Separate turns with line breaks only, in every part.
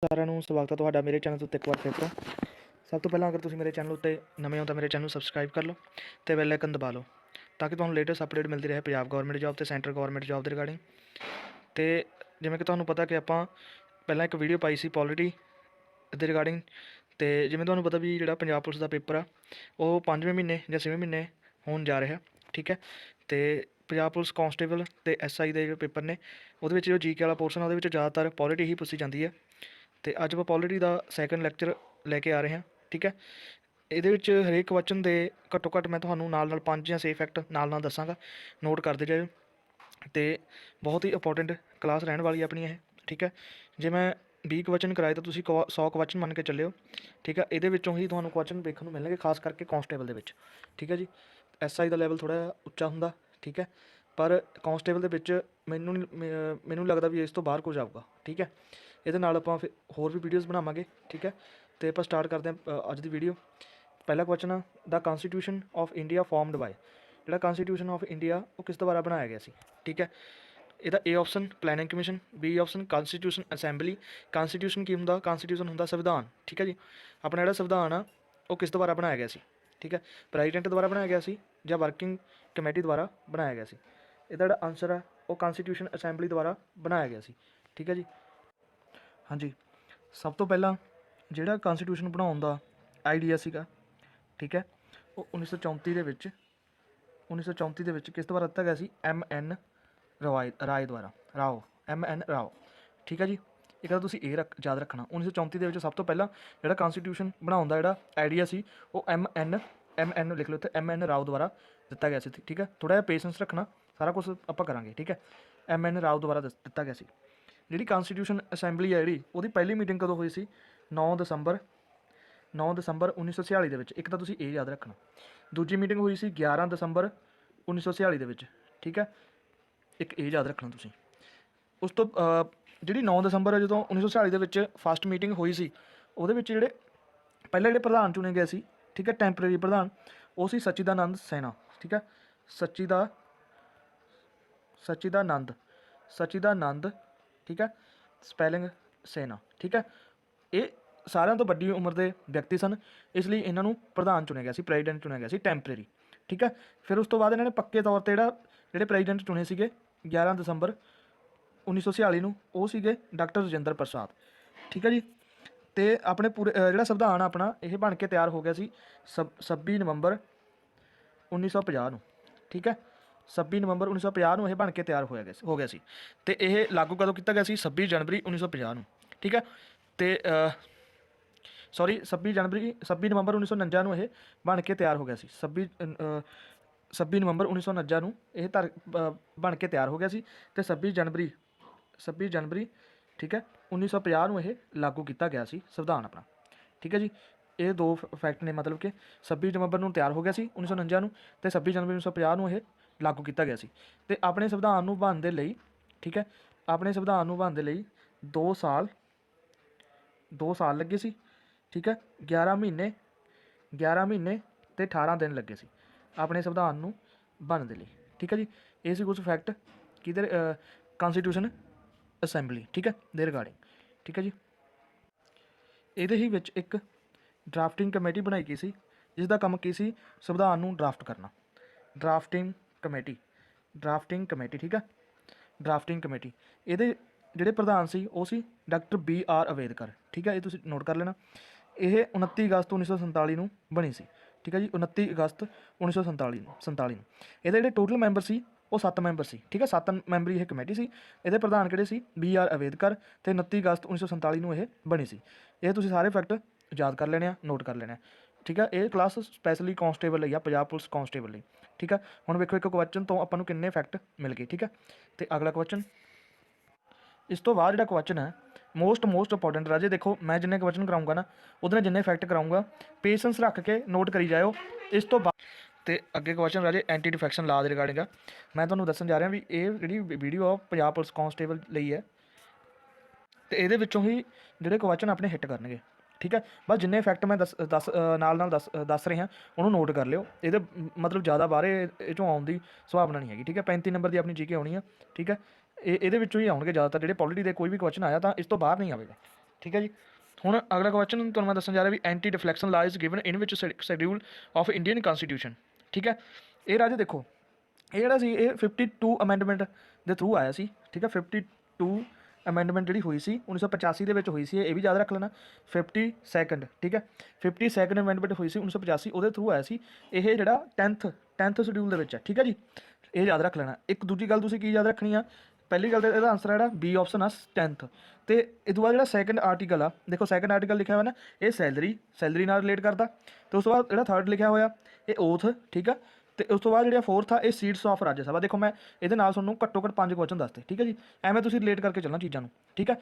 ਸਾਰਿਆਂ ਨੂੰ ਸਵਾਗਤ ਹੈ ਤੁਹਾਡਾ ਮੇਰੇ ਚੈਨਲ ਉੱਤੇ ਇੱਕ ਵਾਰ ਫਿਰ ਤੋਂ। ਸਭ ਤੋਂ ਪਹਿਲਾਂ ਅਗਰ ਤੁਸੀਂ ਮੇਰੇ ਚੈਨਲ ਉੱਤੇ ਨਵੇਂ ਹੋ ਤਾਂ ਮੇਰੇ ਚੈਨਲ ਨੂੰ ਸਬਸਕ੍ਰਾਈਬ ਕਰ ਲਓ ਤੇ ਬੈਲ ਆਈਕਨ ਦਬਾ ਲਓ ਤਾਂ ਕਿ ਤੁਹਾਨੂੰ ਲੇਟੈਸਟ ਅਪਡੇਟ ਮਿਲਦੀ ਰਹੇ ਪੰਜਾਬ ਗਵਰਨਮੈਂਟ ਜੌਬ ਤੇ ਸੈਂਟਰ ਗਵਰਨਮੈਂਟ ਜੌਬ ਦੇ ਰਿਗਾਰਡਿੰਗ। ਤੇ ਜਿਵੇਂ ਕਿ ਤੁਹਾਨੂੰ ਪਤਾ ਕਿ ਆਪਾਂ ਪਹਿਲਾਂ ਇੱਕ ਵੀਡੀਓ ਪਾਈ ਸੀ ਪੋਲਿਟੀ ਦੇ ਰਿਗਾਰਡਿੰਗ। ਤੇ ਜਿਵੇਂ ਤੁਹਾਨੂੰ ਪਤਾ ਵੀ ਜਿਹੜਾ ਪੰਜਾਬ ਪੁਲਿਸ ਦਾ ਪੇਪਰ ਆ ਉਹ 5ਵੇਂ ਮਹੀਨੇ ਜਾਂ 6ਵੇਂ ਮਹੀਨੇ ਹੋਣ ਜਾ ਰਿਹਾ, ਠੀਕ ਹੈ। ਤੇ ਪੰਜਾਬ ਪੁਲਿਸ ਕਾਂਸਟੇਬਲ ਤੇ SI ਦੇ ਜਿਹੜੇ ਪੇਪਰ ਨੇ ਉਹਦੇ ਵਿੱਚ ਜੋ GK ਵਾਲਾ ਪੋਰਸ਼ਨ ਆ ਉਹਦੇ ਵਿੱਚ ਜ਼ਿਆਦਾਤਰ ਪੋਲਿਟੀ ਹੀ ਪੁੱਛੀ ਜਾਂਦੀ ਹੈ। ਤੇ ਅੱਜ ਆਪਾਂ ਪੋਲਿਟੀ ਦਾ ਸੈਕੰਡ ਲੈਕਚਰ ਲੈ ਕੇ ਆ ਰਹੇ ਹਾਂ, ਠੀਕ ਹੈ। ਇਹਦੇ ਵਿੱਚ ਹਰੇਕ ਕੁਐਸਚਨ ਦੇ ਘੱਟੋ ਘੱਟ ਮੈਂ ਤੁਹਾਨੂੰ ਨਾਲ 5 ਜਾਂ 6 ਫੈਕਟ ਨਾਲ ਦੱਸਾਂਗਾ, ਨੋਟ ਕਰਦੇ ਜਾਇਓ। ਤੇ ਬਹੁਤ ਹੀ ਇੰਪੋਰਟੈਂਟ ਕਲਾਸ ਰਹਿਣ ਵਾਲੀ ਆਪਣੀ ਇਹ, ਠੀਕ ਹੈ। ਜੇ ਮੈਂ 20 ਕੁਐਸਚਨ ਕਰਾਏ ਤਾਂ ਤੁਸੀਂ 100 ਕੁਐਸਚਨ ਮੰਨ ਕੇ ਚੱਲਿਓ, ਠੀਕ ਹੈ। ਇਹਦੇ ਵਿੱਚੋਂ ਹੀ ਤੁਹਾਨੂੰ ਕੁਐਸਚਨ ਵੇਖਣ ਨੂੰ ਮਿਲਣਗੇ, ਖਾਸ ਕਰਕੇ ਕਾਂਸਟੇਬਲ ਦੇ ਵਿੱਚ, ਠੀਕ ਹੈ ਜੀ। SI ਦਾ ਲੈਵਲ ਥੋੜ੍ਹਾ ਜਿਹਾ ਉੱਚਾ ਹੁੰਦਾ, ਠੀਕ ਹੈ, ਪਰ ਕਾਂਸਟੇਬਲ ਦੇ ਵਿੱਚ ਮੈਨੂੰ ਲੱਗਦਾ ਵੀ ਇਸ ਤੋਂ ਬਾਹਰ ਕੁਝ ਆਊਗਾ, ਠੀਕ ਹੈ। ਇਹਦੇ ਨਾਲ ਆਪਾਂ ਫਿਰ ਹੋਰ ਵੀ ਵੀਡੀਓਜ਼ ਬਣਾਵਾਂਗੇ, ਠੀਕ ਹੈ। ਤੇ ਆਪਾਂ ਸਟਾਰਟ ਕਰਦੇ ਹਾਂ ਅੱਜ ਦੀ ਵੀਡੀਓ। ਪਹਿਲਾ ਕੁਐਸਚਨ ਆ, ਦਾ ਕਾਂਸਟੀਟਿਊਸ਼ਨ ਆਫ ਇੰਡੀਆ ਫਾਰਮਡ ਬਾਏ। ਜਿਹੜਾ ਕਾਂਸਟੀਟਿਊਸ਼ਨ ਆਫ ਇੰਡੀਆ ਉਹ ਕਿਸ ਦੁਆਰਾ ਬਣਾਇਆ ਗਿਆ ਸੀ, ਠੀਕ ਹੈ। ਇਹਦਾ A option planning commission, B option constitution assembly. Constitution ਕੀ ਹੁੰਦਾ? ਕਾਂਸਟੀਟਿਊਸ਼ਨ ਹੁੰਦਾ ਸੰਵਿਧਾਨ, ਠੀਕ ਹੈ ਜੀ। ਆਪਣਾ ਜਿਹੜਾ ਸੰਵਿਧਾਨ ਆ ਉਹ ਕਿਸ ਦੁਆਰਾ ਬਣਾਇਆ ਗਿਆ ਸੀ, ਠੀਕ ਹੈ। ਪ੍ਰੈਜ਼ੀਡੈਂਟ ਦੁਆਰਾ ਬਣਾਇਆ ਗਿਆ ਸੀ ਜਾਂ ਵਰਕਿੰਗ ਕਮੇਟੀ ਦੁਆਰਾ ਬਣਾਇਆ ਗਿਆ ਸੀ। ਇਹਦਾ ਜਿਹੜਾ ਆਨਸਰ ਆ ਉਹ ਕਾਂਸਟੀਟਿਊਸ਼ਨ ਅਸੈਂਬਲੀ ਦੁਆਰਾ ਬਣਾਇਆ ਗਿਆ ਸੀ, ਠੀਕ ਹੈ ਜੀ। ਹਾਂਜੀ, ਸਭ ਤੋਂ ਪਹਿਲਾਂ ਜਿਹੜਾ ਕਾਂਸਟੀਟਿਊਸ਼ਨ ਬਣਾਉਣ ਦਾ ਆਈਡੀਆ ਸੀਗਾ, ਠੀਕ ਹੈ, ਉਹ 1934 ਦੇ ਵਿੱਚ ਕਿਸ ਦੁਆਰਾ ਦਿੱਤਾ ਗਿਆ ਸੀ? MN ਰਾਏ ਦੁਆਰਾ, MN ਰਾਓ, ਠੀਕ ਹੈ ਜੀ। ਇੱਕ ਤਾਂ ਤੁਸੀਂ ਇਹ ਯਾਦ ਰੱਖਣਾ, 1934 ਦੇ ਵਿੱਚ ਸਭ ਤੋਂ ਪਹਿਲਾਂ ਜਿਹੜਾ ਕਾਂਸਟੀਟਿਊਸ਼ਨ ਬਣਾਉਣ ਦਾ ਜਿਹੜਾ ਆਈਡੀਆ ਸੀ ਉਹ MN ਲਿਖ ਲਓ ਇੱਥੇ, MN ਰਾਓ ਦੁਆਰਾ ਦਿੱਤਾ ਗਿਆ ਸੀ, ਠੀਕ ਹੈ। ਥੋੜ੍ਹਾ ਜਿਹਾ ਪੇਸ਼ੈਂਸ ਰੱਖਣਾ, ਸਾਰਾ ਕੁਛ ਆਪਾਂ ਕਰਾਂਗੇ, ਠੀਕ ਹੈ। MN ਰਾਓ ਦੁਆਰਾ ਦਿੱਤਾ ਗਿਆ ਸੀ। ਜਿਹੜੀ ਕਾਂਸਟੀਟਿਊਸ਼ਨ ਅਸੈਂਬਲੀ ਹੈ ਜਿਹੜੀ ਉਹਦੀ ਪਹਿਲੀ ਮੀਟਿੰਗ ਕਦੋਂ ਹੋਈ ਸੀ? 9 ਦਸੰਬਰ 1946 ਦੇ ਵਿੱਚ। ਇੱਕ ਤਾਂ ਤੁਸੀਂ ਇਹ ਯਾਦ ਰੱਖਣਾ। ਦੂਜੀ ਮੀਟਿੰਗ ਹੋਈ ਸੀ 11 ਦਸੰਬਰ 1946 ਦੇ ਵਿੱਚ, ਠੀਕ ਹੈ। ਇੱਕ ਇਹ ਯਾਦ ਰੱਖਣਾ ਤੁਸੀਂ। ਉਸ ਤੋਂ ਜਿਹੜੀ 9 ਦਸੰਬਰ ਜਦੋਂ 1946 ਦੇ ਵਿੱਚ ਫਸਟ ਮੀਟਿੰਗ ਹੋਈ ਸੀ, ਉਹਦੇ ਵਿੱਚ ਪਹਿਲੇ ਜਿਹੜੇ ਪ੍ਰਧਾਨ ਚੁਣੇ ਗਏ ਸੀ, ਠੀਕ ਹੈ, ਟੈਂਪਰੇਰੀ ਪ੍ਰਧਾਨ, ਉਹ ਸੀ ਸਚਿਦਾਨੰਦ ਸੈਨਾ, ਠੀਕ ਹੈ। ਸਚਿਦਾਨੰਦ, ਠੀਕ ਹੈ, ਸਪੈਲਿੰਗ ਸੈਨਾ, ਠੀਕ ਹੈ। ਇਹ ਸਾਰਿਆਂ ਤੋਂ ਵੱਡੀ ਉਮਰ ਦੇ ਵਿਅਕਤੀ ਸਨ, ਇਸ ਲਈ ਇਹਨਾਂ ਨੂੰ ਪ੍ਰਧਾਨ ਚੁਣਿਆ ਗਿਆ ਸੀ, ਪ੍ਰੈਜ਼ੀਡੈਂਟ ਚੁਣਿਆ ਗਿਆ ਸੀ ਟੈਂਪਰੇਰੀ, ਠੀਕ ਹੈ। ਫਿਰ ਉਸ ਤੋਂ ਬਾਅਦ ਇਹਨਾਂ ਨੇ ਪੱਕੇ ਤੌਰ 'ਤੇ ਜਿਹੜੇ ਪ੍ਰੈਜ਼ੀਡੈਂਟ ਚੁਣੇ ਸੀਗੇ 11 ਦਸੰਬਰ 1946 ਨੂੰ, ਉਹ ਸੀਗੇ ਡਾਕਟਰ ਰਜਿੰਦਰ ਪ੍ਰਸਾਦ, ਠੀਕ ਹੈ ਜੀ। ਅਤੇ ਆਪਣੇ ਪੂਰੇ ਜਿਹੜਾ ਸੰਵਿਧਾਨ ਆਪਣਾ ਇਹ ਬਣ ਕੇ ਤਿਆਰ ਹੋ ਗਿਆ ਸੀ 26 ਨਵੰਬਰ 1950 ਨੂੰ, ਠੀਕ ਹੈ। 26 ਨਵੰਬਰ 1950 ਨੂੰ ਇਹ ਬਣ ਕੇ ਤਿਆਰ ਹੋ ਗਿਆ ਸੀ। ਅਤੇ ਇਹ ਲਾਗੂ ਕਦੋਂ ਕੀਤਾ ਗਿਆ ਸੀ? 26 ਜਨਵਰੀ 1950 ਨੂੰ, ਠੀਕ ਹੈ। ਅਤੇ 26 ਨਵੰਬਰ 1949 ਨੂੰ ਇਹ ਬਣ ਕੇ ਤਿਆਰ ਹੋ ਗਿਆ ਸੀ। 26 ਨਵੰਬਰ 1949 ਨੂੰ ਇਹ ਬਣ ਕੇ ਤਿਆਰ ਹੋ ਗਿਆ ਸੀ। ਅਤੇ 26 ਜਨਵਰੀ, ਠੀਕ ਹੈ, 1950 ਨੂੰ ਇਹ ਲਾਗੂ ਕੀਤਾ ਗਿਆ ਸੀ ਸੰਵਿਧਾਨ ਆਪਣਾ, ਠੀਕ ਹੈ ਜੀ। ਇਹ ਦੋ ਫੈਕਟ ਨੇ, ਮਤਲਬ ਕਿ 26 ਨਵੰਬਰ ਨੂੰ ਤਿਆਰ ਹੋ ਗਿਆ ਸੀ 1949 ਨੂੰ, ਅਤੇ 26 ਜਨਵਰੀ 1950 ਨੂੰ ਇਹ ਲਾਗੂ ਕੀਤਾ ਗਿਆ ਸੀ। ਅਤੇ ਆਪਣੇ ਸੰਵਿਧਾਨ ਨੂੰ ਬਣਨ ਦੇ ਲਈ, ਠੀਕ ਹੈ, ਆਪਣੇ ਸੰਵਿਧਾਨ ਨੂੰ ਬਣਨ ਦੇ ਲਈ 2 ਸਾਲ ਲੱਗੇ ਸੀ, ਠੀਕ ਹੈ। 11 ਮਹੀਨੇ ਅਤੇ 18 ਦਿਨ ਲੱਗੇ ਸੀ ਆਪਣੇ ਸੰਵਿਧਾਨ ਨੂੰ ਬਣਨ ਦੇ ਲਈ, ਠੀਕ ਹੈ ਜੀ। ਇਹ ਸੀ ਕੁਝ ਫੈਕਟ ਕਿਹਦੇ ਕਾਂਸਟੀਟਿਊਸ਼ਨ ਅਸੈਂਬਲੀ, ਠੀਕ ਹੈ, ਦੇ ਰਿਗਾਰਡਿੰਗ, ਠੀਕ ਹੈ ਜੀ। ਇਹਦੇ ਹੀ ਵਿੱਚ ਇੱਕ ਡਰਾਫਟਿੰਗ ਕਮੇਟੀ ਬਣਾਈ ਗਈ ਸੀ, ਜਿਸ ਦਾ ਕੰਮ ਕੀ ਸੀ? ਸੰਵਿਧਾਨ ਨੂੰ ਡਰਾਫਟ ਕਰਨਾ। ਡਰਾਫਟਿੰਗ ਕਮੇਟੀ, ਠੀਕ ਹੈ, ਡਰਾਫਟਿੰਗ ਕਮੇਟੀ। ਇਹਦੇ ਜਿਹੜੇ ਪ੍ਰਧਾਨ ਸੀ ਉਹ ਸੀ ਡਾਕਟਰ BR ਅੰਬੇਦਕਰ, ਠੀਕ ਹੈ। ਇਹ ਤੁਸੀਂ ਨੋਟ ਕਰ ਲੈਣਾ। ਇਹ 29 ਅਗਸਤ 1947 ਨੂੰ ਬਣੀ ਸੀ, ਠੀਕ ਹੈ ਜੀ, 29 ਅਗਸਤ 1947 ਨੂੰ। ਇਹਦੇ ਜਿਹੜੇ ਟੋਟਲ ਮੈਂਬਰ ਸੀ ਉਹ 7 ਮੈਂਬਰ ਸੀ, ਠੀਕ ਹੈ। 7 ਮੈਂਬਰੀ ਇਹ ਕਮੇਟੀ ਸੀ। ਇਹਦੇ ਪ੍ਰਧਾਨ ਕਿਹੜੇ ਸੀ? BR ਅੰਬੇਦਕਰ। ਅਤੇ 29 ਅਗਸਤ 1947 ਨੂੰ ਇਹ ਬਣੀ ਸੀ। ਇਹ ਤੁਸੀਂ ਸਾਰੇ ਫੈਕਟ ਯਾਦ ਕਰ ਲੈਣੇ ਆ, ਨੋਟ ਕਰ ਲੈਣੇ ਆ, ਠੀਕ ਹੈ। ਇਹ ਕਲਾਸ ਸਪੈਸ਼ਲੀ ਕਾਂਸਟੇਬਲ ਲਈ ਆ, ਪੰਜਾਬ ਪੁਲਿਸ ਕਾਂਸਟੇਬਲ ਲਈ, ਠੀਕ ਹੈ। ਹੁਣ ਵੇਖੋ ਇੱਕ ਕੁਐਸਚਨ ਤੋਂ ਆਪਾਂ ਨੂੰ ਕਿੰਨੇ ਫੈਕਟ ਮਿਲ ਗਏ, ਠੀਕ ਹੈ। ਅਤੇ ਅਗਲਾ ਕੁਐਸਚਨ, ਇਸ ਤੋਂ ਬਾਅਦ ਜਿਹੜਾ ਕੁਐਸਚਨ ਹੈ ਮੋਸਟ ਇੰਪੋਰਟੈਂਟ ਰਾਜੇ, ਦੇਖੋ ਮੈਂ ਜਿੰਨੇ ਕੁਐਸਚਨ ਕਰਾਊਂਗਾ ਨਾ ਉਹਦੇ ਨਾਲ ਜਿੰਨੇ ਫੈਕਟ ਕਰਾਊਂਗਾ, ਪੇਸ਼ੈਂਸ ਰੱਖ ਕੇ ਨੋਟ ਕਰੀ ਜਾਇਓ। ਇਸ ਤੋਂ ਬਾਅਦ ਅਤੇ ਅੱਗੇ ਕੁਐਸਚਨ ਰਾਜੇ ਐਂਟੀ ਡਿਫੈਕਸ਼ਨ ਲਾ ਦੇ ਰਿਗਾਰਡਿੰਗ ਆ। ਮੈਂ ਤੁਹਾਨੂੰ ਦੱਸਣ ਜਾ ਰਿਹਾ ਵੀ ਇਹ ਜਿਹੜੀ ਵੀਡੀਓ ਆ ਪੰਜਾਬ ਪੁਲਿਸ ਕਾਂਸਟੇਬਲ ਲਈ ਹੈ, ਅਤੇ ਇਹਦੇ ਵਿੱਚੋਂ ਹੀ ਜਿਹੜੇ ਕੁਐਸਚਨ ਆਪਣੇ ਹਿੱਟ ਕਰਨਗੇ, ਠੀਕ ਹੈ। ਬਸ ਜਿੰਨੇ ਫੈਕਟ ਮੈਂ ਨਾਲ ਦੱਸ ਰਿਹਾ ਉਹਨੂੰ ਨੋਟ ਕਰ ਲਿਓ। ਇਹਦੇ ਮਤਲਬ ਜ਼ਿਆਦਾ ਬਾਹਰੇ ਇਹ 'ਚੋਂ ਆਉਣ ਦੀ ਸੰਭਾਵਨਾ ਨਹੀਂ ਹੈਗੀ, ਠੀਕ ਹੈ। 35 ਨੰਬਰ ਦੀ ਆਪਣੀ GK ਆਉਣੀ ਆ, ਠੀਕ ਹੈ। ਇਹਦੇ ਵਿੱਚੋਂ ਹੀ ਆਉਣਗੇ ਜ਼ਿਆਦਾਤਰ। ਜਿਹੜੇ ਪੋਲਿਟੀ ਦੇ ਕੋਈ ਵੀ ਕੁਐਸਚਨ ਆਇਆ ਤਾਂ ਇਸ ਤੋਂ ਬਾਹਰ ਨਹੀਂ ਆਵੇਗਾ, ठीक है जी। ਹੁਣ ਅਗਲਾ ਕੁਐਸਚਨ ਤੁਹਾਨੂੰ ਮੈਂ ਦੱਸਣ ਜਾ ਰਿਹਾ ਵੀ ਐਂਟੀ ਡਿਫਲੈਕਸ਼ਨ ਲਾ is given in which schedule of Indian constitution. ਠੀਕ ਹੈ, ਇਹ ਰਾਜੇ ਦੇਖੋ ਇਹ ਜਿਹੜਾ ਸੀ ਇਹ 52 ਅਮੈਂਡਮੈਂਟ ਦੇ ਥਰੂ ਆਇਆ ਸੀ। ਠੀਕ ਹੈ, 52 ਅਮੈਂਡਮੈਂਟ ਜਿਹੜੀ ਹੋਈ ਸੀ 1985 ਦੇ ਵਿੱਚ ਹੋਈ ਸੀ, ਇਹ ਵੀ ਯਾਦ ਰੱਖ ਲੈਣਾ। 52 ਠੀਕ ਹੈ, 52 ਅਮੈਂਡਮੈਂਟ ਹੋਈ ਸੀ 1985, ਉਹਦੇ ਥਰੂ ਆਇਆ ਸੀ ਇਹ ਜਿਹੜਾ 10th ਸ਼ਡਿਊਲ ਦੇ ਵਿੱਚ ਹੈ। ਠੀਕ ਹੈ ਜੀ, ਇਹ ਯਾਦ ਰੱਖ ਲੈਣਾ। ਇੱਕ ਦੂਜੀ ਗੱਲ ਤੁਸੀਂ ਕੀ ਯਾਦ ਰੱਖਣੀ ਆ, ਪਹਿਲੀ ਗੱਲ ਤਾਂ ਇਹਦਾ ਆਂਸਰ ਜਿਹੜਾ ਬੀ ਆਪਸ਼ਨ ਆ 10th। ਤੇ ਇਹ ਤੋਂ ਬਾਅਦ ਜਿਹੜਾ ਸੈਕੰਡ ਆਰਟੀਕਲ ਆ, ਦੇਖੋ ਸੈਕੰਡ ਆਰਟੀਕਲ ਲਿਖਿਆ ਹੋਇਆ ਨਾ, ਇਹ ਸੈਲਰੀ ਨਾਲ ਰਿਲੇਟ ਕਰਦਾ। ਤੇ ਉਸ ਤੋਂ ਬਾਅਦ ਜਿਹੜਾ ਥਰਡ ਲਿਖਿਆ ਹੋਇਆ ਇਹ ਓਥ। ਠੀਕ ਆ, ਤੇ ਉਸ ਤੋਂ ਬਾਅਦ ਜਿਹੜਾ ਫੋਰਥ ਆ ਇਹ ਸੀਟਸ ਆਫ ਰਾਜ ਸਭਾ। ਦੇਖੋ ਮੈਂ ਇਹਦੇ ਨਾਲ ਤੁਹਾਨੂੰ ਘੱਟੋ ਘੱਟ 5 ਕੁਐਸਚਨ ਦੱਸਤੇ। ਠੀਕ ਹੈ ਜੀ, ਐਵੇਂ ਤੁਸੀਂ ਰਿਲੇਟ ਕਰਕੇ ਚੱਲਣਾ ਚੀਜ਼ਾਂ ਨੂੰ। ਠੀਕ ਹੈ,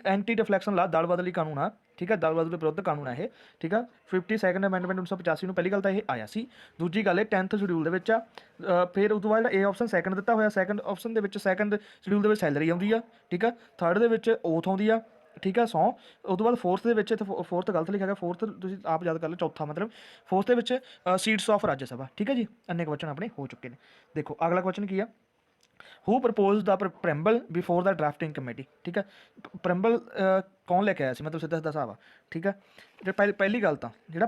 ਐਂਟੀ ਡਿਫਲੈਕਸ਼ਨ ਲਾ ਦਲ ਬਦਲੀ ਕਾਨੂੰਨ ਆ। ਠੀਕ ਹੈ, ਦਲ ਬਦਲੀ ਵਿਰੁੱਧ ਕਾਨੂੰਨ ਆ ਇਹ। ਠੀਕ ਆ, 52 ਅਮੈਂਡਮੈਂਟ 1985 ਨੂੰ ਪਹਿਲੀ ਗੱਲ ਤਾਂ ਇਹ ਆਇਆ ਸੀ। ਦੂਜੀ ਗੱਲ ਇਹ 10th ਸ਼ਡਿਊਲ ਦੇ ਵਿੱਚ ਆ। ਫਿਰ ਉਸ ਤੋਂ ਬਾਅਦ ਜਿਹੜਾ ਇਹ ਆਪਸ਼ਨ ਸੈਕੰਡ ਦਿੱਤਾ ਹੋਇਆ, ਸੈਕੰਡ ਆਪਸ਼ਨ ਦੇ ਵਿੱਚ ਸੈਕੰਡ ਸ਼ਡਿਊਲ ਦੇ ਵਿੱਚ ਸੈਲਰੀ ਆਉਂਦੀ ਆ। ਠੀਕ ਆ, ਥਰਡ ਦੇ ਵਿੱਚ ਓਥ ਆਉਂਦੀ ਆ। ਠੀਕ ਆ, ਸੌ। ਉਸ ਤੋਂ ਬਾਅਦ ਫੋਰਥ ਦੇ ਵਿੱਚ, ਇੱਥੇ ਫੋਰਥ ਗਲਤ ਲਿਖਿਆ ਗਿਆ, ਫੋਰਥ ਤੁਸੀਂ ਆਪ ਯਾਦ ਕਰ ਲਓ, ਚੌਥਾ ਮਤਲਬ ਫੋਰਥ ਦੇ ਵਿੱਚ ਸੀਟਸ ਆਫ ਰਾਜ ਸਭਾ। ਠੀਕ ਹੈ ਜੀ, ਇੰਨੇ ਕੁਐਸਚਨ ਆਪਣੇ ਹੋ ਚੁੱਕੇ ਨੇ। ਦੇਖੋ ਅਗਲਾ ਕੁਐਸਚਨ ਕੀ ਆ, who proposed the preamble before the drafting committee. ਠੀਕ ਹੈ, ਪ੍ਰੈਂਬਲ ਕੌਣ ਲੈ ਕੇ ਆਇਆ ਸੀ, ਮੈਂ ਤੁਹਾਨੂੰ ਸਿੱਧਾ ਸਿੱਧਾ ਹਿਸਾਬ ਆ। ਠੀਕ ਹੈ, ਜੇ ਪਹਿਲੀ ਗੱਲ ਤਾਂ ਜਿਹੜਾ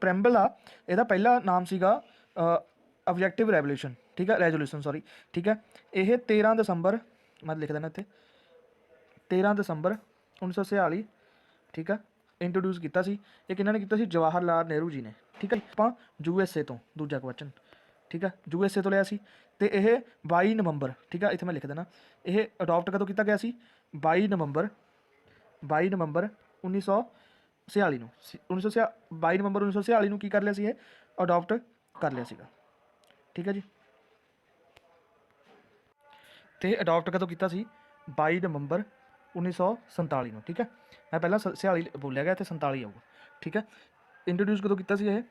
ਪ੍ਰੈਂਬਲ ਆ ਇਹਦਾ ਪਹਿਲਾ ਨਾਮ ਸੀਗਾ ਆਬਜੈਕਟਿਵ ਰੈਵੋਲੂਸ਼ਨ। ਠੀਕ ਹੈ, ਰੈਜ਼ੋਲੂਸ਼ਨ ਸੌਰੀ। ਠੀਕ ਹੈ, ਇਹ 13 ਦਸੰਬਰ, ਮੈਂ ਲਿਖ ਦੇਣਾ ਇੱਥੇ, 13 ਦਸੰਬਰ 1946। ਠੀਕ ਆ, ਇੰਟਰੋਡਿਊਸ ਕੀਤਾ ਸੀ। ਇਹ ਕਿਹਨਾਂ ਨੇ ਕੀਤਾ ਸੀ, ਜਵਾਹਰ ਲਾਲ ਨਹਿਰੂ ਜੀ ਨੇ। ਠੀਕ ਹੈ, ਆਪਾਂ USA ਤੋਂ ਦੂਜਾ ਕੁਐਸਚਨ। ਠੀਕ ਹੈ, USA ਤੋਂ ਲਿਆ ਸੀ। ਤੇ ਇਹ 22 ਨਵੰਬਰ, ਠੀਕ ਆ ਇੱਥੇ ਮੈਂ ਲਿਖ ਦੇਣਾ, ਇਹ ਅਡੋਪਟ ਕਦੋਂ ਕੀਤਾ ਗਿਆ ਸੀ, 22 ਨਵੰਬਰ 1946 ਨੂੰ। 22 ਨਵੰਬਰ 1946 ਨੂੰ ਕੀ ਕਰ ਲਿਆ ਸੀ, ਇਹ ਅਡੋਪਟ ਕਰ ਲਿਆ ਸੀਗਾ। ਠੀਕ ਹੈ ਜੀ, ਤੇ ਅਡੋਪਟ ਕਦੋਂ ਕੀਤਾ ਸੀ, 22 ਨਵੰਬਰ 1947 ਨੂੰ। ਠੀਕ ਹੈ, ਮੈਂ ਪਹਿਲਾਂ 46 ਬੋਲਿਆ ਗਿਆ, ਇੱਥੇ 47 ਆਊਗਾ। ਠੀਕ ਹੈ, ਇੰਟਰੋਡਿਊਸ ਕਦੋਂ ਕੀਤਾ ਸੀ ਇਹ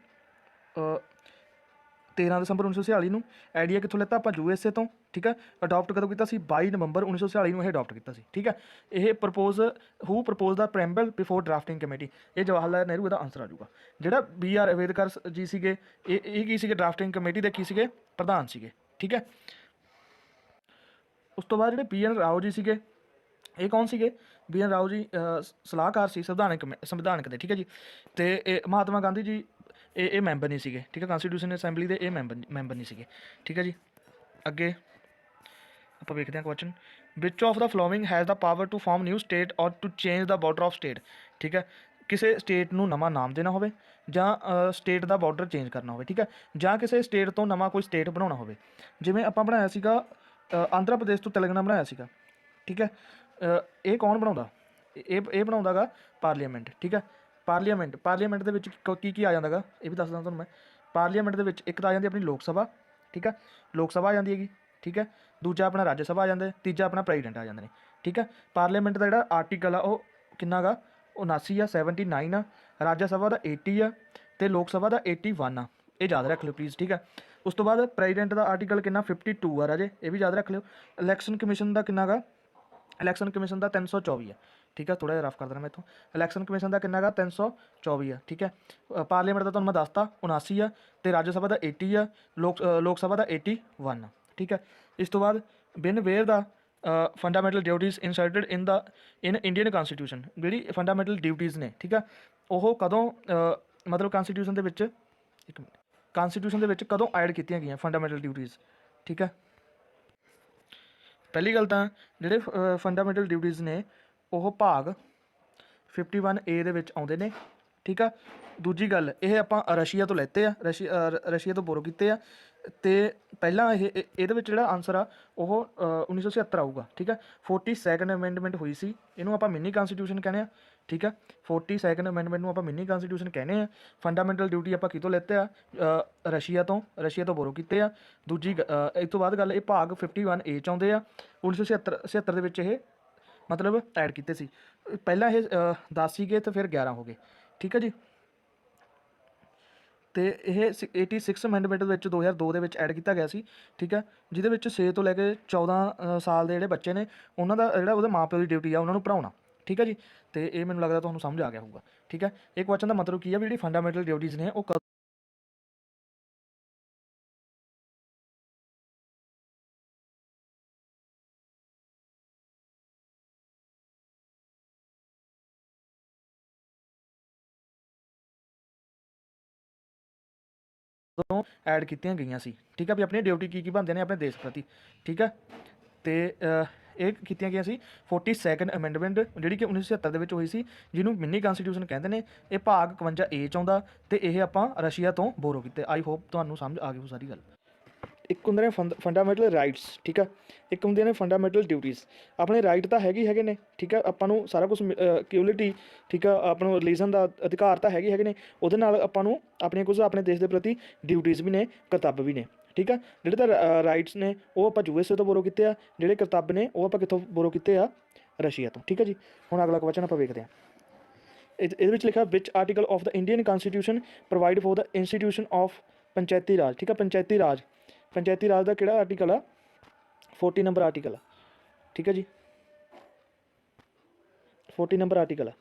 13 ਦਸੰਬਰ 1946 ਨੂੰ। ਆਈਡੀਆ ਕਿੱਥੋਂ ਲੈਤਾ ਆਪਾਂ, USA ਤੋਂ। ਠੀਕ ਹੈ, ਅਡੋਪਟ ਕਦੋਂ ਕੀਤਾ ਸੀ, 22 ਨਵੰਬਰ 1946 ਨੂੰ ਇਹ ਅਡੋਪਟ ਕੀਤਾ ਸੀ। ਠੀਕ ਹੈ, ਇਹ propose the preamble before drafting committee, ਇਹ ਜਵਾਹਰ ਲਾਲ ਨਹਿਰੂ ਇਹਦਾ ਆਂਸਰ ਆ ਜਾਊਗਾ। ਜਿਹੜਾ BR ਅੰਬੇਦਕਰ ਜੀ ਸੀਗੇ, ਇਹ ਕੀ ਸੀਗੇ, ਡਰਾਫਟਿੰਗ ਕਮੇਟੀ ਦੇ ਕੀ ਸੀਗੇ, ਪ੍ਰਧਾਨ ਸੀਗੇ। ਠੀਕ ਹੈ, ਉਸ ਤੋਂ ਬਾਅਦ ਜਿਹੜੇ BN ਰਾਓ ਜੀ ਸੀਗੇ, ਇਹ ਕੌਣ ਸੀਗੇ, BN ਰਾਓ ਜੀ ਸਲਾਹਕਾਰ ਸੀ ਸੰਵਿਧਾਨਕ ਦੇ। ਠੀਕ ਹੈ ਜੀ, ਤੇ ਇਹ ਮਹਾਤਮਾ ਗਾਂਧੀ ਜੀ ਇਹ ਮੈਂਬਰ ਨਹੀਂ ਸੀਗੇ। ਠੀਕ ਹੈ, ਕਨਸਟੀਟਿਊਸ਼ਨ ਅਸੈਂਬਲੀ ਦੇ ਇਹ ਮੈਂਬਰ ਨਹੀਂ ਸੀਗੇ। ਠੀਕ ਹੈ ਜੀ, ਅੱਗੇ ਆਪਾਂ ਵੇਖਦੇ ਹਾਂ question, which of the following has the power to form new state or to change the border of state. ਠੀਕ ਹੈ, ਕਿਸੇ ਸਟੇਟ ਨੂੰ ਨਵਾਂ ਨਾਮ ਦੇਣਾ ਹੋਵੇ, ਜਾਂ ਸਟੇਟ ਦਾ ਬਾਰਡਰ ਚੇਂਜ ਕਰਨਾ ਹੋਵੇ। ਠੀਕ ਹੈ, ਜਾਂ ਕਿਸੇ ਸਟੇਟ ਤੋਂ ਨਵਾਂ ਕੋਈ ਸਟੇਟ ਬਣਾਉਣਾ ਹੋਵੇ। ਜਿਵੇਂ ਆਪਾਂ ਬਣਾਇਆ ਸੀਗਾ ਆਂਧਰਾ ਪ੍ਰਦੇਸ਼ ਤੋਂ ਤੇਲੰਗਾਨਾ ਬਣਾਇਆ ਸੀਗਾ। ਠੀਕ ਹੈ, ਇਹ ਕੌਣ ਬਣਾਉਂਦਾ, ਇਹ ਬਣਾਉਂਦਾ ਗਾ ਪਾਰਲੀਮੈਂਟ। ਠੀਕ ਹੈ, ਪਾਰਲੀਮੈਂਟ ਦੇ ਵਿੱਚ ਕੀ ਆ ਜਾਂਦਾ ਗਾ, ਇਹ ਵੀ ਦੱਸਦਾ ਤੁਹਾਨੂੰ ਮੈਂ। ਪਾਰਲੀਮੈਂਟ ਦੇ ਵਿੱਚ ਇੱਕ ਤਾਂ ਆ ਜਾਂਦੀ ਆਪਣੀ ਲੋਕ ਸਭਾ। ਠੀਕ ਹੈ, ਲੋਕ ਸਭਾ ਆ ਜਾਂਦੀ ਹੈਗੀ। ਠੀਕ ਹੈ, ਦੂਜਾ ਆਪਣਾ ਰਾਜ ਸਭਾ ਆ ਜਾਂਦਾ, ਤੀਜਾ ਆਪਣਾ ਪ੍ਰੈਜ਼ੀਡੈਂਟ ਆ ਜਾਂਦੇ ਨੇ। ਠੀਕ ਹੈ, ਪਾਰਲੀਮੈਂਟ ਦਾ ਜਿਹੜਾ ਆਰਟੀਕਲ ਆ ਉਹ ਕਿੰਨਾ ਗਾ, 79 ਆ, 79 ਆ। ਰਾਜ ਸਭਾ ਦਾ 80 ਆ, ਤੇ ਲੋਕ ਸਭਾ ਦਾ 81 ਆ। ਇਹ ਯਾਦ ਰੱਖ ਲਿਓ ਪਲੀਜ਼। ਠੀਕ ਹੈ, ਉਸ ਤੋਂ ਬਾਅਦ ਪ੍ਰੈਜ਼ੀਡੈਂਟ ਦਾ ਆਰਟੀਕਲ ਕਿੰਨਾ, 52 ਆ ਰਾਜੇ, ਇਹ ਵੀ ਯਾਦ ਰੱਖ ਲਿਓ। ਇਲੈਕਸ਼ਨ ਕਮਿਸ਼ਨ ਦਾ ਕਿੰਨਾ ਗਾ, ਇਲੈਕਸ਼ਨ ਕਮਿਸ਼ਨ ਦਾ 324 ਆ। ਠੀਕ ਹੈ, ਥੋੜ੍ਹਾ ਜਿਹਾ ਰਫ ਕਰ ਦੇਣਾ ਮੈਂ ਇੱਥੋਂ। ਇਲੈਕਸ਼ਨ ਕਮਿਸ਼ਨ ਦਾ ਕਿੰਨਾ ਗਾ, 324 ਆ। ਠੀਕ ਹੈ, ਪਾਰਲੀਮੈਂਟ ਦਾ ਤੁਹਾਨੂੰ ਮੈਂ ਦੱਸਤਾ 79 ਆ, ਤੇ ਰਾਜ ਸਭਾ ਦਾ 80 ਆ, ਲੋਕ ਸਭਾ ਦਾ 81 ਆ। ਠੀਕ ਹੈ, ਇਸ ਤੋਂ ਬਾਅਦ been where the fundamental duties inserted in Indian constitution, ਜਿਹੜੀ ਫੰਡਾਮੈਂਟਲ ਡਿਊਟੀਜ਼ ਨੇ। ਠੀਕ ਆ, ਉਹ ਕਦੋਂ ਮਤਲਬ ਕਨਸਟੀਟਿਊਸ਼ਨ ਦੇ ਵਿੱਚ, ਇੱਕ ਮਿੰਟ, ਕਨਸਟੀਟਿਊਸ਼ਨ ਦੇ ਵਿੱਚ ਕਦੋਂ ਐਡ ਕੀਤੀਆਂ ਗਈਆਂ ਫੰਡਾਮੈਂਟਲ ਡਿਊਟੀਜ਼। ਠੀਕ ਹੈ, ਪਹਿਲੀ ਗੱਲ ਤਾਂ ਜਿਹੜੇ ਫੰਡਾਮੈਂਟਲ ਡਿਊਟੀਜ਼ ਨੇ ਉਹ ਭਾਗ 51A ਦੇ ਵਿੱਚ ਆਉਂਦੇ ਨੇ। ਠੀਕ ਆ, ਦੂਜੀ ਗੱਲ ਇਹ ਆਪਾਂ ਰਸ਼ੀਆ ਤੋਂ ਲੈਤੇ ਆ, ਰਸ਼ੀਆ ਤੋਂ ਬੋਰੋ ਕੀਤੇ ਆ। ਤੇ ਪਹਿਲਾਂ ਇਹਦੇ ਵਿੱਚ ਜਿਹੜਾ ਆਨਸਰ ਆ ਉਹ 1976 ਆਊਗਾ। ਠੀਕ ਆ, 42 ਅਮੈਂਡਮੈਂਟ ਹੋਈ ਸੀ, ਇਹਨੂੰ ਆਪਾਂ ਮਿੰਨੀ ਕਨਸਟੀਟਿਊਸ਼ਨ ਕਹਿੰਦੇ ਆ। ਠੀਕ ਆ, 42 ਅਮੈਂਡਮੈਂਟ ਨੂੰ ਆਪਾਂ ਮਿੰਨੀ ਕਨਸਟੀਟਿਊਸ਼ਨ ਕਹਿੰਦੇ ਆ। ਫੰਡਾਮੈਂਟਲ ਡਿਊਟੀ ਆਪਾਂ ਕਿਤੋਂ ਲੈਤੇ ਆ, ਰਸ਼ੀਆ ਤੋਂ ਬੋਰੋ ਕੀਤੇ ਆ। ਦੂਜੀ ਇਸ ਤੋਂ ਬਾਅਦ ਗੱਲ, ਇਹ ਭਾਗ 51A 'ਚ ਆਉਂਦੇ ਆ। 1976 ਦੇ ਵਿੱਚ ਇਹ ਮਤਲਬ ਐਡ ਕੀਤੇ ਸੀ। ਪਹਿਲਾਂ ਇਹ 10 ਸੀਗੇ ਤੇ ਫਿਰ 11 ਹੋ ਗਏ। ਠੀਕ ਹੈ ਜੀ, ਤੇ ਇਹ 86 ਅਮੈਂਡਮੈਂਟ ਦੇ ਵਿੱਚ 2002 ਦੇ ਵਿੱਚ ਐਡ ਕੀਤਾ ਗਿਆ ਸੀ। ਠੀਕ ਹੈ, ਜਿਹਦੇ ਵਿੱਚ 6 ਤੋਂ ਲੈ ਕੇ 14 ਸਾਲ ਦੇ ਜਿਹੜੇ ਬੱਚੇ ਨੇ ਉਹਨਾਂ ਦਾ ਜਿਹੜਾ ਉਹਦੇ ਮਾਂ ਪਿਓ ਦੀ ਡਿਊਟੀ ਆ ਉਹਨਾਂ ਨੂੰ ਪੜ੍ਹਾਉਣਾ। ਠੀਕ ਹੈ ਜੀ, ਤੇ ਇਹ ਮੈਨੂੰ ਲੱਗਦਾ ਤੁਹਾਨੂੰ ਸਮਝ ਆ ਗਿਆ ਹੋਊਗਾ। ਠੀਕ ਹੈ, ਇਹ ਕੁਐਸਚਨ ਦਾ ਮਤਲਬ ਕੀ ਆ ਵੀ ਜਿਹੜੀ ਫੰਡਾਮੈਂਟਲ ਡਿਊਟੀਜ਼ ਨੇ ਉਹ ਤੋਂ ਐਡ ਕੀਤੀਆਂ ਗਈਆਂ ਸੀ। ਠੀਕ ਆ ਵੀ ਆਪਣੀ ਡਿਊਟੀ ਕੀ ਬਣਦੇ ਨੇ ਆਪਣੇ ਦੇਸ਼ ਪ੍ਰਤੀ। ਠੀਕ ਆ ਤੇ ਇਹ ਕੀਤੀਆਂ ਗਈਆਂ ਸੀ 42nd ਅਮੈਂਡਮੈਂਟ ਜਿਹੜੀ ਕਿ 1977 ਦੇ ਵਿੱਚ ਹੋਈ ਸੀ, ਜਿਹਨੂੰ ਮਿੰਨੀ ਕਨਸਟੀਟਿਊਸ਼ਨ ਕਹਿੰਦੇ ਨੇ। ਇਹ ਭਾਗ 51A 'ਚ ਆਉਂਦਾ ਤੇ ਇਹ ਆਪਾਂ ਰਸ਼ੀਆ ਤੋਂ ਬੋਰੋ ਕੀਤੇ। ਆਈ ਹੋਪ ਤੁਹਾਨੂੰ ਸਮਝ ਆ ਗਈ ਉਹ ਸਾਰੀ ਗੱਲ। ਇੱਕ ਹੁੰਦੇ ਨੇ ਫੰਡਾਮੈਂਟਲ ਰਾਈਟਸ, ਠੀਕ ਆ, ਇੱਕ ਹੁੰਦੀਆਂ ਨੇ ਫੰਡਾਮੈਂਟਲ ਡਿਊਟੀਜ਼। ਆਪਣੇ ਰਾਈਟ ਤਾਂ ਹੈਗੇ ਨੇ, ਠੀਕ ਆ, ਆਪਾਂ ਨੂੰ ਸਾਰਾ ਕੁਛ ਇਕੁਅਲਿਟੀ, ਠੀਕ ਆ, ਆਪਾਂ ਨੂੰ ਰਿਲੀਜਨ ਦਾ ਅਧਿਕਾਰ ਤਾਂ ਹੈਗੇ ਨੇ, ਉਹਦੇ ਨਾਲ ਆਪਾਂ ਨੂੰ ਆਪਣੀਆਂ ਕੁਝ ਆਪਣੇ ਦੇਸ਼ ਦੇ ਪ੍ਰਤੀ ਡਿਊਟੀਜ਼ ਵੀ ਨੇ, ਕਰਤੱਵ ਵੀ ਨੇ। ਠੀਕ ਆ, ਜਿਹੜੇ ਤਾਂ ਰਾਈਟਸ ਨੇ ਉਹ ਆਪਾਂ USA ਤੋਂ ਬੋਰੋ ਕੀਤੇ ਆ, ਜਿਹੜੇ ਕਰਤੱਵ ਨੇ ਉਹ ਆਪਾਂ ਕਿੱਥੋਂ ਬੋਰੋ ਕੀਤੇ ਆ, ਰਸ਼ੀਆ ਤੋਂ। ਠੀਕ ਆ ਜੀ, ਹੁਣ ਅਗਲਾ ਕੁਐਸਚਨ ਆਪਾਂ ਵੇਖਦੇ ਹਾਂ। ਇਹਦੇ ਵਿੱਚ ਲਿਖਿਆ which article of the Indian constitution provide for the institution of panchayati raj. ਠੀਕ ਆ, ਪੰਚਾਇਤੀ ਰਾਜ ਦਾ ਕਿਹੜਾ ਆਰਟੀਕਲ ਆ? 40 ਨੰਬਰ ਆਰਟੀਕਲ ਆ। ਠੀਕ ਹੈ ਜੀ, 40 ਨੰਬਰ ਆਰਟੀਕਲ ਆ।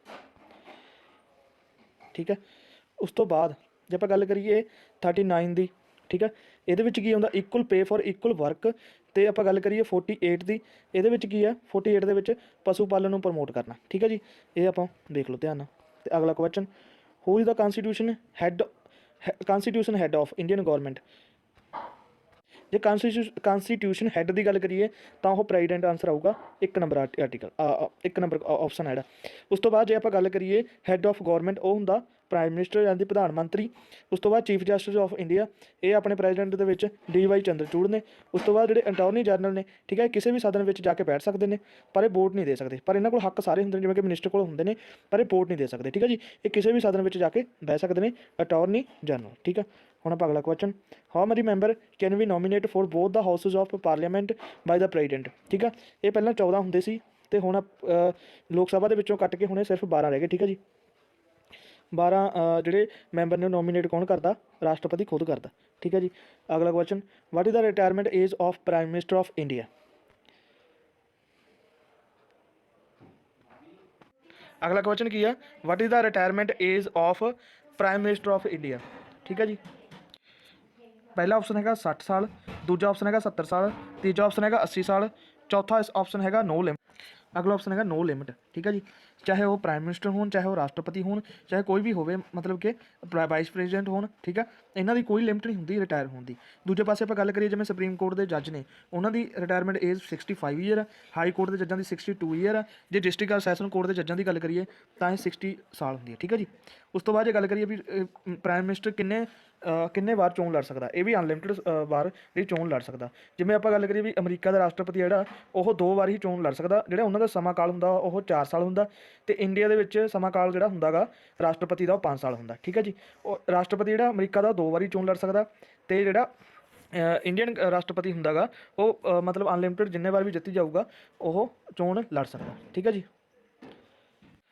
ਠੀਕ ਹੈ, ਉਸ ਤੋਂ ਬਾਅਦ ਜੇ ਆਪਾਂ ਗੱਲ ਕਰੀਏ 39 ਦੀ, ਠੀਕ ਹੈ, ਇਹਦੇ ਵਿੱਚ ਕੀ ਆਉਂਦਾ? Equal pay for equal work. ਤੇ ਆਪਾਂ ਗੱਲ ਕਰੀਏ 48 ਦੀ, ਇਹਦੇ ਵਿੱਚ ਕੀ ਆ? 48 ਦੇ ਵਿੱਚ ਪਸ਼ੂ ਪਾਲਣ ਨੂੰ ਪ੍ਰਮੋਟ ਕਰਨਾ। ਠੀਕ ਹੈ ਜੀ, ਇਹ ਆਪਾਂ ਦੇਖ ਲਓ ਧਿਆਨ ਨਾਲ। ਤੇ ਅਗਲਾ question, who is the constitution head of Indian government. ਜੇ ਕਨਸਟੀਟਿਊਸ਼ਨ ਹੈਡ ਦੀ ਗੱਲ ਕਰੀਏ ਤਾਂ ਉਹ ਪ੍ਰੈਜ਼ੀਡੈਂਟ ਆਂਸਰ ਆਊਗਾ। 1 ਨੰਬਰ ਆਰਟੀਕਲ, 1 ਨੰਬਰ ਆਪਸ਼ਨ ਹੈਗਾ। ਉਸ ਤੋਂ ਬਾਅਦ ਜੇ ਆਪਾਂ ਗੱਲ ਕਰੀਏ ਹੈਡ ਆਫ ਗੌਰਮੈਂਟ, ਉਹ ਹੁੰਦਾ ਪ੍ਰਾਈਮ ਮਿਨਿਸਟਰ ਜਾਂਦੀ ਪ੍ਰਧਾਨ ਮੰਤਰੀ। ਉਸ ਤੋਂ ਬਾਅਦ ਚੀਫ ਜਸਟਿਸ ਆਫ ਇੰਡੀਆ, ਇਹ ਆਪਣੇ ਪ੍ਰੈਜ਼ੀਡੈਂਟ ਦੇ ਵਿੱਚ DY ਚੰਦਰਚੂੜ ਨੇ। ਉਸ ਤੋਂ ਬਾਅਦ ਜਿਹੜੇ ਅਟਾਰਨੀ ਜਨਰਲ ਨੇ, ਠੀਕ ਹੈ, ਕਿਸੇ ਵੀ ਸਦਨ ਵਿੱਚ ਜਾ ਕੇ ਬੈਠ ਸਕਦੇ ਨੇ, ਪਰ ਇਹ ਵੋਟ ਨਹੀਂ ਦੇ ਸਕਦੇ। ਪਰ ਇਹਨਾਂ ਕੋਲ ਹੱਕ ਸਾਰੇ ਹੁੰਦੇ ਨੇ, ਜਿਵੇਂ ਕਿ ਮਿਨਿਸਟਰ ਕੋਲ ਹੁੰਦੇ ਨੇ, ਪਰ ਇਹ ਵੋਟ ਨਹੀਂ ਦੇ ਸਕਦੇ। ਠੀਕ ਹੈ ਜੀ, ਇਹ ਕਿਸੇ ਵੀ ਸਦਨ ਵਿੱਚ ਜਾ ਕੇ ਬਹਿ ਸਕਦੇ ਨੇ, ਅਟਾਰਨੀ ਜਨਰਲ। ਠੀਕ ਹੈ, ਹੁਣ ਆਪਾਂ ਅਗਲਾ question, how many member can we nominate for both the houses of parliament by the president. ਠੀਕ ਆ, ਇਹ ਪਹਿਲਾਂ 14 ਹੁੰਦੇ ਸੀ ਤੇ ਹੁਣ ਲੋਕ ਸਭਾ ਦੇ ਵਿੱਚੋਂ ਕੱਟ ਕੇ ਹੁਣੇ ਸਿਰਫ 12 ਰਹਿ ਗਏ। ਠੀਕ ਹੈ ਜੀ, 12 ਜਿਹੜੇ ਮੈਂਬਰ ਨੇ ਨੋਮੀਨੇਟ ਕੌਣ ਕਰਦਾ? ਰਾਸ਼ਟਰਪਤੀ ਖੁਦ ਕਰਦਾ। ਠੀਕ ਹੈ ਜੀ, ਅਗਲਾ question, what is the retirement age of prime minister of India. ਅਗਲਾ ਕੁਐਸਚਨ ਕੀ ਆ? What is the retirement age of prime minister of India. ਠੀਕ ਹੈ ਜੀ, ਪਹਿਲਾ ਆਪਸ਼ਨ ਹੈਗਾ 60 ਸਾਲ, ਦੂਜਾ ਆਪਸ਼ਨ ਹੈਗਾ 70 ਸਾਲ, ਤੀਜਾ ਆਪਸ਼ਨ ਹੈਗਾ 80 ਸਾਲ, ਚੌਥਾ ਆਪਸ਼ਨ ਹੈਗਾ ਨੋ ਲਿਮਿਟ। ਅਗਲਾ ਆਪਸ਼ਨ ਹੈਗਾ ਨੋ ਲਿਮਿਟ। ਠੀਕ ਹੈ ਜੀ, ਚਾਹੇ ਉਹ ਪ੍ਰਾਈਮ ਮਿਨਿਸਟਰ ਹੋਣ, ਚਾਹੇ ਉਹ ਰਾਸ਼ਟਰਪਤੀ ਹੋਣ, ਚਾਹੇ ਕੋਈ ਵੀ ਹੋਵੇ, ਮਤਲਬ ਕਿ ਵਾਈਸ ਪ੍ਰੈਜ਼ੀਡੈਂਟ ਹੋਣ। ਠੀਕ ਆ, ਇਹਨਾਂ ਦੀ ਕੋਈ ਲਿਮਿਟ ਨਹੀਂ ਹੁੰਦੀ ਰਿਟਾਇਰ ਹੋਣ ਦੀ। ਦੂਜੇ ਪਾਸੇ ਆਪਾਂ ਗੱਲ ਕਰੀਏ ਜਿਵੇਂ ਸੁਪਰੀਮ ਕੋਰਟ ਦੇ ਜੱਜ ਨੇ, ਉਹਨਾਂ ਦੀ ਰਿਟਾਇਰਮੈਂਟ ਏਜ 65 ਈਅਰ ਆ। ਹਾਈ ਕੋਰਟ ਦੇ ਜੱਜਾਂ ਦੀ 62 ਈਅਰ ਆ। ਜੇ ਡਿਸਟ੍ਰਿਕਟ ਔਰ ਸੈਸ਼ਨ ਕੋਰਟ ਦੇ ਜੱਜਾਂ ਦੀ ਗੱਲ ਕਰੀਏ ਤਾਂ ਇਹ 60 ਸਾਲ ਹੁੰਦੀ ਹੈ। ਠੀਕ ਹੈ ਜੀ, ਉਸ ਤੋਂ ਬਾਅਦ ਜੇ ਗੱਲ ਕਰੀਏ ਵੀ ਪ੍ਰਾਈਮ ਮਿਨਿਸਟਰ ਕਿੰਨੇ ਵਾਰ ਚੋਣ ਲੜ ਸਕਦਾ, ਇਹ ਵੀ ਅਨਲਿਮਿਟਡ ਵਾਰ ਦੀ ਚੋਣ ਲੜ ਸਕਦਾ। ਜਿਵੇਂ ਆਪਾਂ ਗੱਲ ਕਰੀਏ ਵੀ ਅਮਰੀਕਾ ਦਾ ਰਾਸ਼ਟਰਪਤੀ ਜਿਹੜਾ ਉਹ 2 ਵਾਰ ਹੀ ਚੋਣ ਲੜ ਸਕਦਾ, ਜਿਹੜਾ ਉਹਨਾਂ ਦਾ ਸਮਾਂ ਕਾਲ ਹੁੰਦਾ ਉਹ 4 ਸਾਲ ਹੁੰਦਾ। ਤੇ ਇੰਡੀਆ ਦੇ ਵਿੱਚ ਸਮਾਂ ਕਾਲ ਜਿਹੜਾ ਹੁੰਦਾ ਗਾ ਰਾਸ਼ਟਰਪਤੀ ਦਾ ਉਹ 5 ਸਾਲ ਹੁੰਦਾ। ਠੀਕ ਹੈ ਜੀ, ਉਹ ਰਾਸ਼ਟਰਪਤੀ ਜਿਹੜਾ ਅਮਰੀਕਾ ਦਾ 2 ਵਾਰੀ ਚੋਣ ਲੜ ਸਕਦਾ, ਤੇ ਜਿਹੜਾ ਇੰਡੀਅਨ ਰਾਸ਼ਟਰਪਤੀ ਹੁੰਦਾ ਗਾ ਉਹ ਮਤਲਬ ਅਨਲਿਮਿਟਡ ਜਿੰਨੇ ਵਾਰ ਵੀ ਜਿੱਤੀ ਜਾਊਗਾ ਉਹ ਚੋਣ ਲੜ ਸਕਦਾ। ਠੀਕ ਹੈ ਜੀ,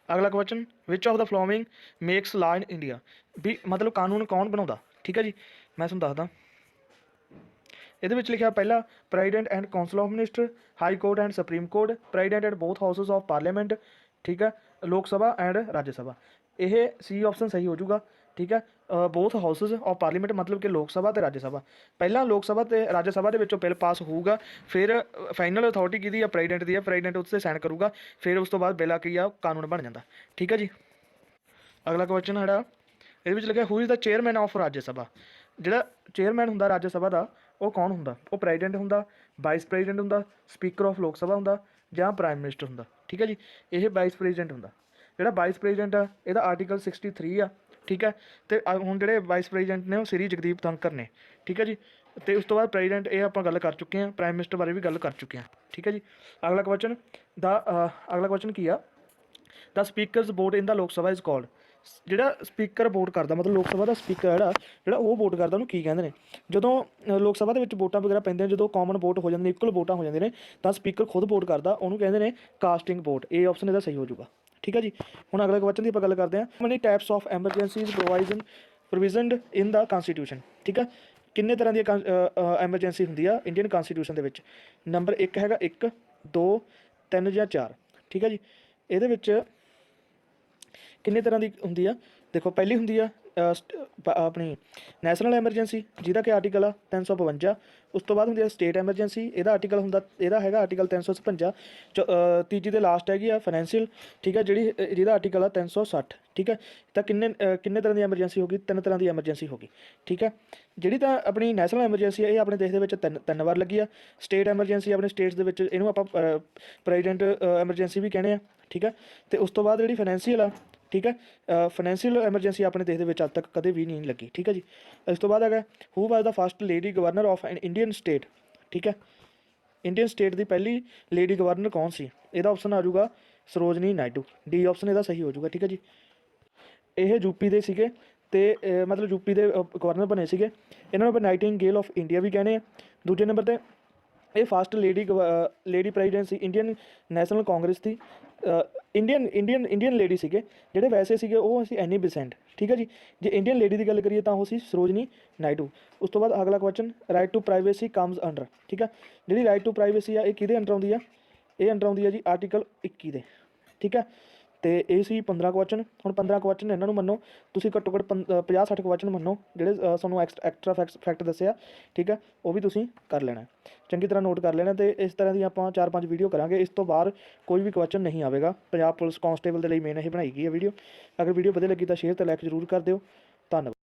ਅਗਲਾ question, which of the following makes law in India. ਵੀ ਮਤਲਬ ਕਾਨੂੰਨ ਕੌਣ ਬਣਾਉਂਦਾ? ਠੀਕ ਹੈ ਜੀ, ਮੈਂ ਤੁਹਾਨੂੰ ਦੱਸਦਾ। ਇਹਦੇ ਵਿੱਚ ਲਿਖਿਆ ਪਹਿਲਾ president and council of minister, high court and supreme court, president and both houses of parliament. ਠੀਕ ਹੈ, ਲੋਕ ਸਭਾ ਐਂਡ ਰਾਜ ਸਭਾ। ਇਹ C ਆਪਸ਼ਨ ਸਹੀ ਹੋ ਜਾਊਗਾ। ਠੀਕ ਹੈ, ਬੋਥ ਹਾਊਸਿਸ ਆਫ ਪਾਰਲੀਮੈਂਟ ਮਤਲਬ ਕਿ ਲੋਕ ਸਭਾ ਤੇ ਰਾਜ ਸਭਾ। ਪਹਿਲਾਂ ਲੋਕ ਸਭਾ ਤੇ ਰਾਜ ਸਭਾ ਦੇ ਵਿੱਚੋਂ ਬਿੱਲ ਪਾਸ ਹੋਊਗਾ, ਫਿਰ ਫਾਈਨਲ ਅਥਾਰਟੀ ਕਿਹਦੀ ਆ? ਪ੍ਰੈਜ਼ੀਡੈਂਟ ਦੀ ਆ। ਪ੍ਰੈਜ਼ੀਡੈਂਟ ਉਸ 'ਤੇ ਸਾਈਨ ਕਰੂਗਾ, ਫਿਰ ਉਸ ਤੋਂ ਬਾਅਦ ਬਿੱਲ ਆ ਕੀ ਆ ਕਾਨੂੰਨ ਬਣ ਜਾਂਦਾ। ਠੀਕ ਹੈ ਜੀ, ਅਗਲਾ ਕੁਐਸਚਨ ਜਿਹੜਾ ਇਹਦੇ ਵਿੱਚ ਲਿਖਿਆ who is the chairman of Rajya Sabha. ਜਿਹੜਾ ਚੇਅਰਮੈਨ ਹੁੰਦਾ ਰਾਜ ਸਭਾ ਦਾ ਉਹ ਕੌਣ ਹੁੰਦਾ? ਉਹ ਪ੍ਰੈਜ਼ੀਡੈਂਟ ਹੁੰਦਾ, ਵਾਈਸ ਪ੍ਰੈਜ਼ੀਡੈਂਟ ਹੁੰਦਾ, ਸਪੀਕਰ ਆਫ ਲੋਕ ਸਭਾ ਹੁੰਦਾ, ਜਾਂ ਪ੍ਰਾਈਮ ਮਿਨਿਸਟਰ ਹੁੰਦਾ। ਠੀਕ ਹੈ ਜੀ, ਇਹ ਵਾਈਸ ਪ੍ਰੈਜ਼ੀਡੈਂਟ ਹੁੰਦਾ। ਜਿਹੜਾ ਵਾਈਸ ਪ੍ਰੈਜ਼ੀਡੈਂਟ ਆ ਇਹਦਾ ਆਰਟੀਕਲ 63 ਆ। ਠੀਕ ਹੈ, ਤੇ ਹੁਣ ਜਿਹੜੇ ਵਾਈਸ ਪ੍ਰੈਜ਼ੀਡੈਂਟ ਨੇ ਉਹ ਸ੍ਰੀ ਜਗਦੀਪ ਧਨਖੜ ਨੇ। ਠੀਕ ਹੈ ਜੀ, ਤੇ ਉਸ ਤੋਂ ਬਾਅਦ ਪ੍ਰੈਜ਼ੀਡੈਂਟ ਇਹ ਆਪਾਂ ਗੱਲ ਕਰ ਚੁੱਕੇ ਹਾਂ, ਪ੍ਰਾਈਮ ਮਿਨਿਸਟਰ ਬਾਰੇ ਵੀ ਗੱਲ ਕਰ ਚੁੱਕੇ ਹਾਂ। ਠੀਕ ਹੈ ਜੀ, ਅਗਲਾ ਕੁਐਸਚਨ ਕੀ ਆ? ਦਾ ਸਪੀਕਰਸ ਵੋਟ ਇਨ ਦਾ ਲੋਕ ਸਭਾ ਇਜ਼ ਕਾਲਡ। ਜਿਹੜਾ ਸਪੀਕਰ ਵੋਟ ਕਰਦਾ, ਮਤਲਬ ਲੋਕ ਸਭਾ ਦਾ ਸਪੀਕਰ ਜਿਹੜਾ ਉਹ ਵੋਟ ਕਰਦਾ ਉਹਨੂੰ ਕੀ ਕਹਿੰਦੇ ਨੇ? ਜਦੋਂ ਲੋਕ ਸਭਾ ਦੇ ਵਿੱਚ ਵੋਟਾਂ ਵਗੈਰਾ ਪੈਂਦੀਆਂ, ਜਦੋਂ ਕਾਮਨ ਵੋਟ ਹੋ ਜਾਂਦੇ ਨੇ, ਇਕੁਅਲ ਵੋਟਾਂ ਹੋ ਜਾਂਦੀਆਂ ਨੇ, ਤਾਂ ਸਪੀਕਰ ਖੁਦ ਵੋਟ ਕਰਦਾ, ਉਹਨੂੰ ਕਹਿੰਦੇ ਨੇ ਕਾਸਟਿੰਗ ਵੋਟ। ਇਹ ਆਪਸ਼ਨ ਇਹਦਾ ਸਹੀ ਹੋ ਜਾਊਗਾ। ਠੀਕ ਹੈ ਜੀ, ਹੁਣ ਅਗਲੇ ਕੁਐਸਚਨ ਦੀ ਆਪਾਂ ਗੱਲ ਕਰਦੇ ਹਾਂ। Many types of emergencies provisioned in the constitution. ਠੀਕ ਹੈ, ਕਿੰਨੇ ਤਰ੍ਹਾਂ ਦੀ ਐਮਰਜੈਂਸੀ ਹੁੰਦੀ ਆ ਇੰਡੀਅਨ ਕਨਸਟੀਟਿਊਸ਼ਨ ਦੇ ਵਿੱਚ? ਨੰਬਰ 1 ਹੈਗਾ 1, 2, 3 ਜਾਂ 4। ਠੀਕ ਹੈ ਜੀ, ਇਹਦੇ ਵਿੱਚ ਕਿੰਨੇ ਤਰ੍ਹਾਂ ਦੀ ਹੁੰਦੀ ਆ, ਦੇਖੋ ਪਹਿਲੀ ਹੁੰਦੀ ਆ ਆਪਣੀ ਨੈਸ਼ਨਲ ਐਮਰਜੈਂਸੀ, ਜਿਹਦਾ ਕਿ ਆਰਟੀਕਲ ਆ 352। ਉਸ ਤੋਂ ਬਾਅਦ ਹੁੰਦੀ ਆ ਸਟੇਟ ਐਮਰਜੈਂਸੀ, ਇਹਦਾ ਆਰਟੀਕਲ ਹੁੰਦਾ, ਇਹਦਾ ਹੈਗਾ ਆਰਟੀਕਲ 356। ਤੀਜੀ ਤੇ ਲਾਸਟ ਹੈਗੀ ਆ ਫਾਈਨੈਂਸ਼ੀਅਲ, ਠੀਕ ਹੈ, ਜਿਹਦਾ ਆਰਟੀਕਲ ਆ 360। ਠੀਕ ਹੈ, ਤਾਂ ਕਿੰਨੇ ਤਰ੍ਹਾਂ ਦੀ ਐਮਰਜੈਂਸੀ ਹੋ ਗਈ? 3 ਤਰ੍ਹਾਂ ਦੀ ਐਮਰਜੈਂਸੀ ਹੋ ਗਈ। ਠੀਕ ਹੈ, ਜਿਹੜੀ ਤਾਂ ਆਪਣੀ ਨੈਸ਼ਨਲ ਐਮਰਜੈਂਸੀ ਹੈ ਇਹ ਆਪਣੇ ਦੇਸ਼ ਦੇ ਵਿੱਚ ਤਿੰਨ ਵਾਰ ਲੱਗੀ ਆ। ਸਟੇਟ ਐਮਰਜੈਂਸੀ ਆਪਣੇ ਸਟੇਟਸ ਦੇ ਵਿੱਚ ਇਹਨੂੰ ਆਪਾਂ ਪ੍ਰੈਜ਼ੀਡੈਂਟ ਐਮਰਜੈਂਸੀ ਵੀ ਕਹਿੰਦੇ ਆ। ਠੀਕ ਹੈ, ਤੇ ਉਸ ਤੋਂ ਬਾਅਦ ਜਿਹੜੀ ਫਾਈਨੈਂਸ਼ੀਅਲ ਆ, ਠੀਕ ਹੈ, ਫਾਈਨੈਂਸ਼ੀਅਲ ਐਮਰਜੈਂਸੀ ਆਪਣੇ ਦੇਸ਼ ਦੇ ਵਿੱਚ ਅੱਜ ਤੱਕ ਕਦੇ ਵੀ ਨਹੀਂ ਲੱਗੀ। ਠੀਕ ਹੈ ਜੀ, ਇਸ ਤੋਂ ਬਾਅਦ ਹੈਗਾ who was the first lady governor of an Indian state. ਠੀਕ ਹੈ, ਇੰਡੀਅਨ ਸਟੇਟ ਦੀ ਪਹਿਲੀ ਲੇਡੀ ਗਵਰਨਰ ਕੌਣ ਸੀ? ਇਹਦਾ ਆਪਸ਼ਨ ਆ ਜਾਊਗਾ ਸਰੋਜਨੀ ਨਾਇਡੂ, ਡੀ ਆਪਸ਼ਨ ਇਹਦਾ ਸਹੀ ਹੋ ਜਾਊਗਾ। ਠੀਕ ਹੈ ਜੀ, ਇਹ ਯੂਪੀ ਦੇ ਸੀਗੇ ਅਤੇ ਮਤਲਬ ਯੂਪੀ ਦੇ ਗਵਰਨਰ ਬਣੇ ਸੀਗੇ। ਇਹਨਾਂ ਨੂੰ ਆਪਾਂ ਨਾਈਟਿੰਗੇਲ ਆਫ ਇੰਡੀਆ ਵੀ ਕਹਿੰਦੇ ਆ। ਦੂਜੇ ਨੰਬਰ 'ਤੇ ਇਹ ਫਸਟ ਲੇਡੀ ਪ੍ਰੈਜ਼ੀਡੈਂਟ ਸੀ ਇੰਡੀਅਨ ਨੈਸ਼ਨਲ ਕਾਂਗਰਸ ਦੀ। ਇੰਡੀਅਨ ਲੇਡੀ ਸੀਗੇ। ਜਿਹੜੇ ਵੈਸੇ ਸੀਗੇ ਉਹ ਸੀ ਐਨੀ ਬਿਸੈਂਟ। ਠੀਕ ਹੈ ਜੀ, ਜੇ ਇੰਡੀਅਨ ਲੇਡੀ ਦੀ ਗੱਲ ਕਰੀਏ ਤਾਂ ਉਹ ਸੀ ਸਰੋਜਨੀ ਨਾਇਡੂ। ਉਸ ਤੋਂ ਬਾਅਦ ਅਗਲਾ question, right to privacy comes under. ਠੀਕ ਹੈ, ਜਿਹੜੀ ਰਾਈਟ ਟੂ ਪ੍ਰਾਈਵੇਸੀ ਆ ਇਹ ਕਿਹਦੇ ਅੰਡਰ ਆਉਂਦੀ ਆ? ਇਹ ਅੰਡਰ ਆਉਂਦੀ ਆ ਜੀ ਆਰਟੀਕਲ 21 ਦੇ। ਠੀਕ ਹੈ, ਅਤੇ ਇਹ ਸੀ 15 ਕੁਐਸਚਨ। ਹੁਣ 15 ਕੁਐਸਚਨ ਇਹਨਾਂ ਨੂੰ ਮੰਨੋ ਤੁਸੀਂ, ਘੱਟੋ ਘੱਟ 50-60 ਕੁਐਸਚਨ ਮੰਨੋ ਜਿਹੜੇ ਤੁਹਾਨੂੰ ਐਕਸਟਰਾ ਫੈਕਟ ਦੱਸਿਆ। ਠੀਕ ਹੈ, ਉਹ ਵੀ ਤੁਸੀਂ ਕਰ ਲੈਣਾ, ਚੰਗੀ ਤਰ੍ਹਾਂ ਨੋਟ ਕਰ ਲੈਣਾ। ਅਤੇ ਇਸ ਤਰ੍ਹਾਂ ਦੀ ਆਪਾਂ 4-5 ਵੀਡੀਓ ਕਰਾਂਗੇ। ਇਸ ਤੋਂ ਬਾਅਦ ਕੋਈ ਵੀ ਕੁਐਸਚਨ ਨਹੀਂ ਆਵੇਗਾ। ਪੰਜਾਬ ਪੁਲਿਸ ਕਾਂਸਟੇਬਲ ਦੇ ਲਈ ਮੇਨ ਇਹ ਬਣਾਈ ਗਈ ਹੈ ਵੀਡੀਓ। ਅਗਰ ਵੀਡੀਓ ਵਧੀਆ ਲੱਗੀ ਤਾਂ ਸ਼ੇਅਰ ਅਤੇ ਲਾਈਕ ਜ਼ਰੂਰ ਕਰ ਦਿਓ। ਧੰਨਵਾਦ।